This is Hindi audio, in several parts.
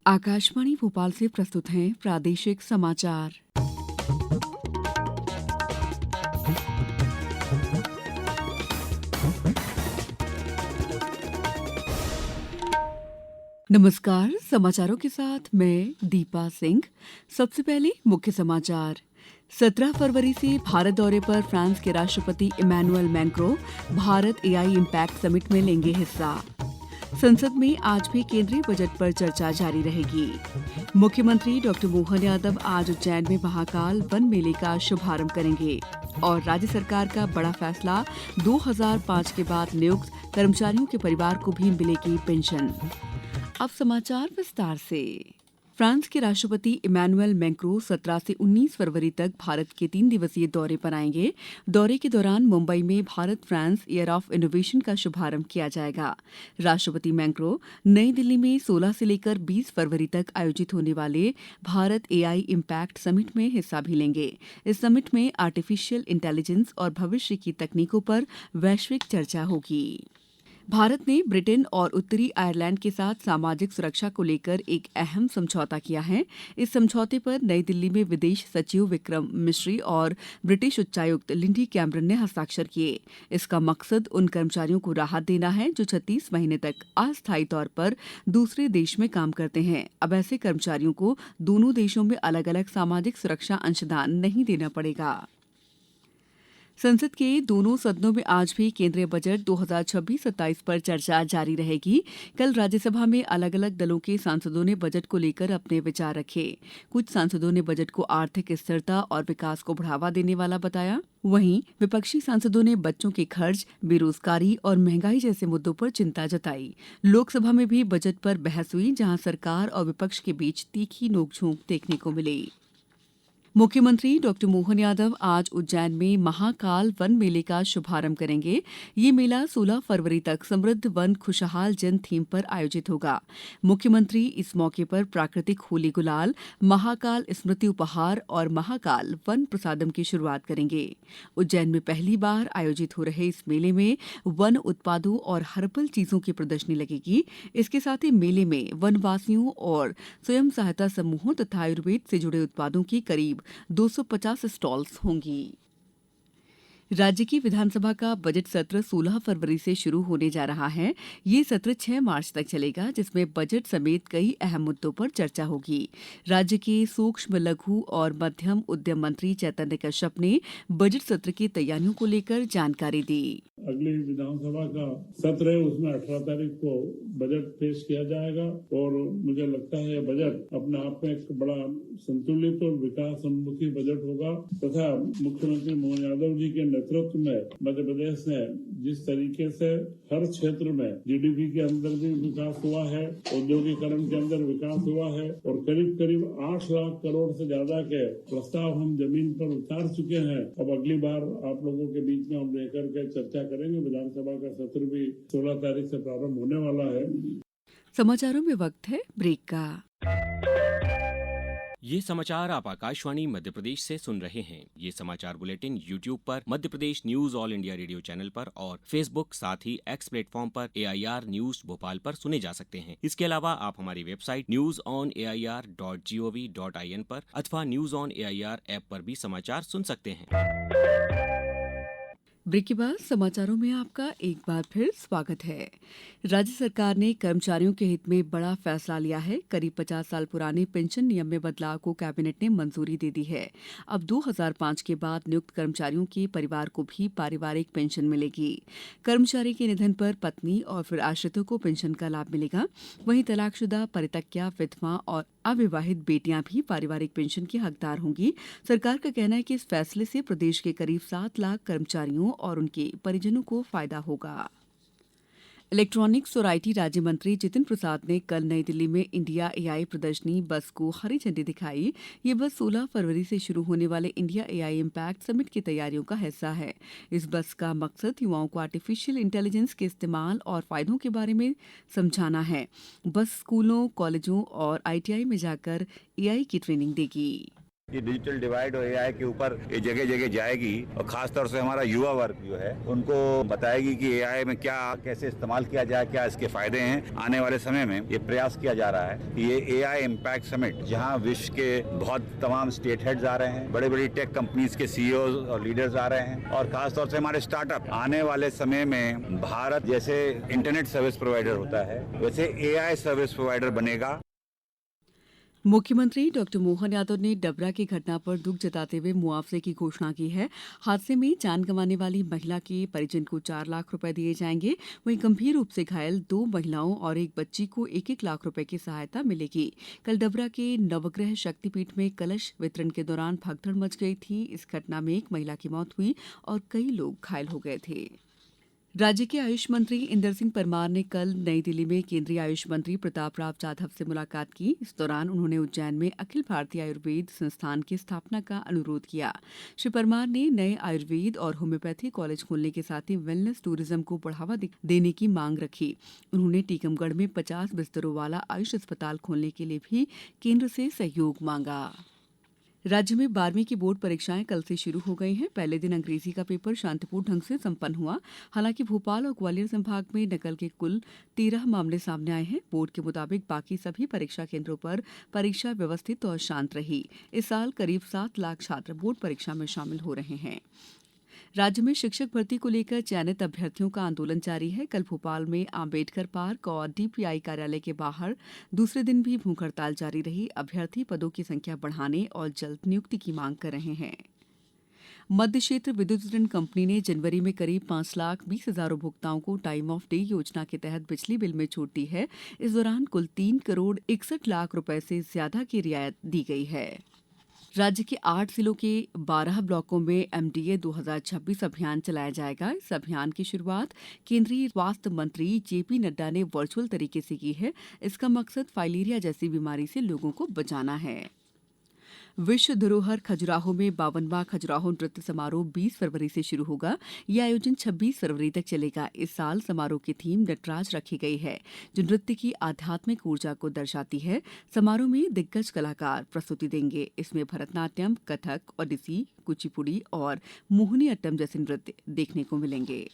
आकाशवाणी भोपाल से प्रस्तुत हैं प्रादेशिक समाचार। नमस्कार, समाचारों के साथ मैं दीपा सिंह। सबसे पहले मुख्य समाचार। 17 फरवरी से भारत दौरे पर फ्रांस के राष्ट्रपति Emmanuel Macron Bharat AI impact summit में लेंगे हिस्सा। संसद में आज भी केंद्रीय बजट पर चर्चा जारी रहेगी। मुख्यमंत्री डॉ मोहन यादव आज उज्जैन में महाकाल वन मेले का शुभारंभ करेंगे। और राज्य सरकार का बड़ा फैसला, 2005 के बाद नियुक्त कर्मचारियों के परिवार को भी मिलेगी पेंशन। अब समाचार विस्तार से। फ्रांस के राष्ट्रपति इमैनुअल मैक्रों 17 से 19 फरवरी तक भारत के 3 दिवसीय दौरे पर आएंगे। दौरे के दौरान मुंबई में Bharat France year of innovation का शुभारंभ किया जाएगा। राष्ट्रपति मैक्रों नई दिल्ली में 16 से लेकर 20 फरवरी तक आयोजित होने वाले भारत एआई इम्पैक्ट समिट में हिस्सा भी लेंगे। इस समिट में आर्टिफिशियल इंटेलिजेंस और भविष्य की तकनीकों पर वैश्विक चर्चा होगी। भारत ने ब्रिटेन और उत्तरी आयरलैंड के साथ सामाजिक सुरक्षा को लेकर एक अहम समझौता किया है। इस समझौते पर नई दिल्ली में विदेश सचिव विक्रम मिश्री और ब्रिटिश उच्चायुक्त लिंडी कैमरन ने हस्ताक्षर किए। इसका मकसद उन कर्मचारियों को राहत देना है जो 36 महीने तक अस्थायी तौर पर दूसरे देश में काम करते हैं। अब ऐसे कर्मचारियों को दोनों देशों में अलग अलग सामाजिक सुरक्षा अंशदान नहीं देना पड़ेगा। संसद के दोनों सदनों में आज भी केंद्रीय बजट 2026-27 पर चर्चा जारी रहेगी। कल राज्यसभा में अलग अलग दलों के सांसदों ने बजट को लेकर अपने विचार रखे। कुछ सांसदों ने बजट को आर्थिक स्थिरता और विकास को बढ़ावा देने वाला बताया। वहीं विपक्षी सांसदों ने बच्चों के खर्च, बेरोजगारी और महंगाई जैसे मुद्दों पर चिंता जताई। लोकसभा में भी बजट पर बहस हुई, जहां सरकार और विपक्ष के बीच तीखी नोकझोंक देखने को मिली। मुख्यमंत्री डॉ मोहन यादव आज उज्जैन में महाकाल वन मेले का शुभारंभ करेंगे। ये मेला 16 फरवरी तक समृद्ध वन खुशहाल जन थीम पर आयोजित होगा। मुख्यमंत्री इस मौके पर प्राकृतिक होली गुलाल, महाकाल स्मृति उपहार और महाकाल वन प्रसादम की शुरुआत करेंगे। उज्जैन में पहली बार आयोजित हो रहे इस मेले में वन उत्पादों और हर्बल चीजों की प्रदर्शनी लगेगी। इसके साथ ही मेले में वनवासियों और स्वयं सहायता समूहों तथा आयुर्वेद से जुड़े उत्पादों की करीब 250 स्टॉल्स होंगी। राज्य की विधानसभा का बजट सत्र 16 फरवरी से शुरू होने जा रहा है। ये सत्र 6 मार्च तक चलेगा, जिसमें बजट समेत कई अहम मुद्दों पर चर्चा होगी। राज्य के सूक्ष्म, लघु और मध्यम उद्यम मंत्री चैतन्य कश्यप ने बजट सत्र की तैयारियों को लेकर जानकारी दी। अगली विधानसभा का सत्र है, उसमें 18 तारीख को बजट पेश किया जाएगा और मुझे लगता है बजट अपने आप में एक बड़ा संतुलित और विकास उन्मुखी बजट होगा तथा मुख्यमंत्री मोहन यादव जी के नेतृत्व में मध्य प्रदेश ने जिस तरीके से हर क्षेत्र में जीडीपी के अंदर भी विकास हुआ है, औद्योगिकरण के अंदर विकास हुआ है और करीब करीब 8 लाख करोड़ से ज्यादा के प्रस्ताव हम जमीन पर उतार चुके हैं। अब अगली बार आप लोगों के बीच में हम लेकर के चर्चा करेंगे। विधानसभा का सत्र भी 16 तारीख से प्रारंभ होने वाला है। समाचारों में वक्त है ब्रेक का। ये समाचार आप आकाशवाणी मध्य प्रदेश से सुन रहे हैं। ये समाचार बुलेटिन YouTube पर Madhya Pradesh news all India radio channel पर और Facebook साथ ही X प्लेटफॉर्म पर AIR न्यूज भोपाल पर सुने जा सकते हैं। इसके अलावा आप हमारी वेबसाइट newsonair.gov.in पर अथवा न्यूज ऑन AIR ऐप पर भी समाचार सुन सकते हैं। ब्रेक के बाद समाचारों में आपका एक बार फिर स्वागत है। राज्य सरकार ने कर्मचारियों के हित में बड़ा फैसला लिया है। करीब 50 साल पुराने पेंशन नियम में बदलाव को कैबिनेट ने मंजूरी दे दी है। अब 2005 के बाद नियुक्त कर्मचारियों के परिवार को भी पारिवारिक पेंशन मिलेगी। कर्मचारी के निधन पर पत्नी और फिर आश्रितों को पेंशन का लाभ मिलेगा। वहीं तलाकशुदा, परित्यक्ता, विधवा और अविवाहित बेटियां भी पारिवारिक पेंशन की हकदार होंगी। सरकार का कहना है कि इस फैसले से प्रदेश के करीब 7 लाख कर्मचारियों और उनके परिजनों को फायदा होगा। इलेक्ट्रॉनिक्स और आईटी राज्य मंत्री जितिन प्रसाद ने कल नई दिल्ली में इंडिया एआई प्रदर्शनी बस को हरी झंडी दिखाई। ये बस 16 फरवरी से शुरू होने वाले इंडिया एआई इम्पैक्ट समिट की तैयारियों का हिस्सा है। इस बस का मकसद युवाओं को आर्टिफिशियल इंटेलिजेंस के इस्तेमाल और फायदों के बारे में समझाना है। बस स्कूलों, कॉलेजों और आईटीआई में जाकर एआई की ट्रेनिंग देगी। ये डिजिटल डिवाइड और एआई के ऊपर ये जगह जगह जाएगी और खास तौर से हमारा युवा वर्ग जो है उनको बताएगी कि एआई में क्या कैसे इस्तेमाल किया जाए, क्या इसके फायदे हैं। आने वाले समय में ये प्रयास किया जा रहा है कि ये एआई इम्पैक्ट समिट, जहां विश्व के बहुत तमाम स्टेट हेड्स आ रहे हैं, बड़े बड़ी टेक कंपनीज के सीईओ और लीडर्स आ रहे हैं और खास तौर से हमारे स्टार्टअप, आने वाले समय में भारत जैसे इंटरनेट सर्विस प्रोवाइडर होता है वैसे एआई सर्विस प्रोवाइडर बनेगा। मुख्यमंत्री डॉक्टर मोहन यादव ने डबरा की घटना पर दुख जताते हुए मुआवजे की घोषणा की है। हादसे में जान गंवाने वाली महिला के परिजन को 4 लाख रुपए दिए जाएंगे। वहीं गंभीर रूप से घायल 2 महिलाओं और एक बच्ची को 1-1 लाख रुपए की सहायता मिलेगी। कल डबरा के नवग्रह शक्तिपीठ में कलश वितरण के दौरान भगदड़ मच गई थी। इस घटना में एक महिला की मौत हुई और कई लोग घायल हो गए थे। राज्य के आयुष मंत्री इंदर सिंह परमार ने कल नई दिल्ली में केंद्रीय आयुष मंत्री प्रताप राव जाधव से मुलाकात की। इस दौरान उन्होंने उज्जैन में अखिल भारतीय आयुर्वेद संस्थान की स्थापना का अनुरोध किया। श्री परमार ने नए आयुर्वेद और होम्योपैथी कॉलेज खोलने के साथ ही वेलनेस टूरिज्म को बढ़ावा देने की मांग रखी। उन्होंने टीकमगढ़ में 50 बिस्तरों वाला आयुष अस्पताल खोलने के लिए भी केंद्र से सहयोग मांगा। राज्य में 12वीं की बोर्ड परीक्षाएं कल से शुरू हो गई हैं। पहले दिन अंग्रेजी का पेपर शांतिपूर्ण ढंग से संपन्न हुआ। हालांकि भोपाल और ग्वालियर संभाग में नकल के कुल 13 मामले सामने आए हैं। बोर्ड के मुताबिक बाकी सभी परीक्षा केंद्रों पर परीक्षा व्यवस्थित और शांत रही। इस साल करीब 7 लाख छात्र बोर्ड परीक्षा में शामिल हो रहे हैं। राज्य में शिक्षक भर्ती को लेकर चयनित अभ्यर्थियों का आंदोलन जारी है। कल भोपाल में आंबेडकर पार्क और डीपीआई कार्यालय के बाहर दूसरे दिन भी भूख हड़ताल जारी रही। अभ्यर्थी पदों की संख्या बढ़ाने और जल्द नियुक्ति की मांग कर रहे हैं। मध्य क्षेत्र विद्युत वितरण कंपनी ने जनवरी में करीब 5,20,000 उपभोक्ताओं को टाइम ऑफ डे योजना के तहत बिजली बिल में छूट दी है। इस दौरान कुल 3 करोड़ 61 लाख रुपए से ज्यादा की रियायत दी गई है। राज्य के 8 जिलों के 12 ब्लॉकों में एमडीए 2026 अभियान चलाया जाएगा। इस अभियान की शुरुआत केंद्रीय स्वास्थ्य मंत्री जेपी नड्डा ने वर्चुअल तरीके से की है। इसका मकसद फाइलेरिया जैसी बीमारी से लोगों को बचाना है। विश्व धरोहर खजुराहो में 52वां खजुराहो नृत्य समारोह 20 फरवरी से शुरू होगा। यह आयोजन 26 फरवरी तक चलेगा। इस साल समारोह की थीम नटराज रखी गई है, जो नृत्य की आध्यात्मिक ऊर्जा को दर्शाती है। समारोह में दिग्गज कलाकार प्रस्तुति देंगे। इसमें भरतनाट्यम, कथक, ओडिसी, कुचिपुड़ी और मोहिनी अट्टम जैसे नृत्य देखने को मिलेंगे।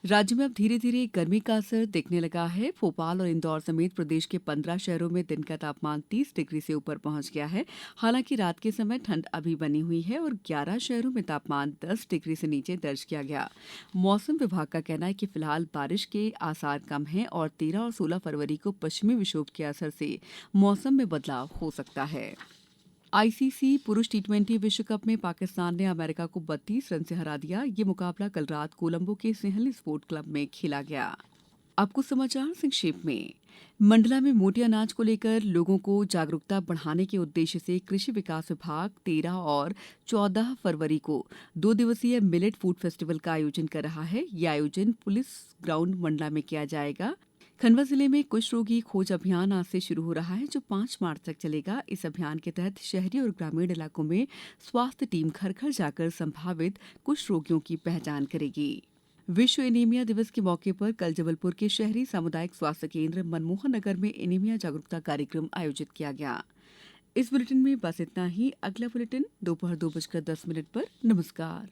राज्य में अब धीरे धीरे गर्मी का असर दिखने लगा है। भोपाल और इंदौर समेत प्रदेश के 15 शहरों में दिन का तापमान 30 डिग्री से ऊपर पहुंच गया है। हालांकि रात के समय ठंड अभी बनी हुई है और 11 शहरों में तापमान 10 डिग्री से नीचे दर्ज किया गया। मौसम विभाग का कहना है कि फिलहाल बारिश के आसार कम हैं और 13 और 16 फरवरी को पश्चिमी विक्षोभ के असर से मौसम में बदलाव हो सकता है। आईसीसी पुरुष टी20 विश्व कप में पाकिस्तान ने अमेरिका को 32 रन से हरा दिया। ये मुकाबला कल रात कोलंबो के सिंहली स्पोर्ट क्लब में खेला गया। अब कुछ समाचार संक्षेप में। मंडला में मोटे अनाज को लेकर लोगों को जागरूकता बढ़ाने के उद्देश्य से कृषि विकास विभाग 13 और 14 फरवरी को 2 दिवसीय मिलेट फूड फेस्टिवल का आयोजन कर रहा है। यह आयोजन पुलिस ग्राउंड मंडला में किया जाएगा। खंडवा जिले में कुष्ठ रोगी खोज अभियान आज से शुरू हो रहा है, जो 5 मार्च तक चलेगा। इस अभियान के तहत शहरी और ग्रामीण इलाकों में स्वास्थ्य टीम घर घर जाकर संभावित कुष्ठ रोगियों की पहचान करेगी। विश्व एनीमिया दिवस के मौके पर कल जबलपुर के शहरी सामुदायिक स्वास्थ्य केंद्र मनमोहन नगर में एनीमिया जागरूकता कार्यक्रम आयोजित किया गया। इस बुलेटिन में बस इतना ही। अगला बुलेटिन दोपहर 2:10 पर। नमस्कार।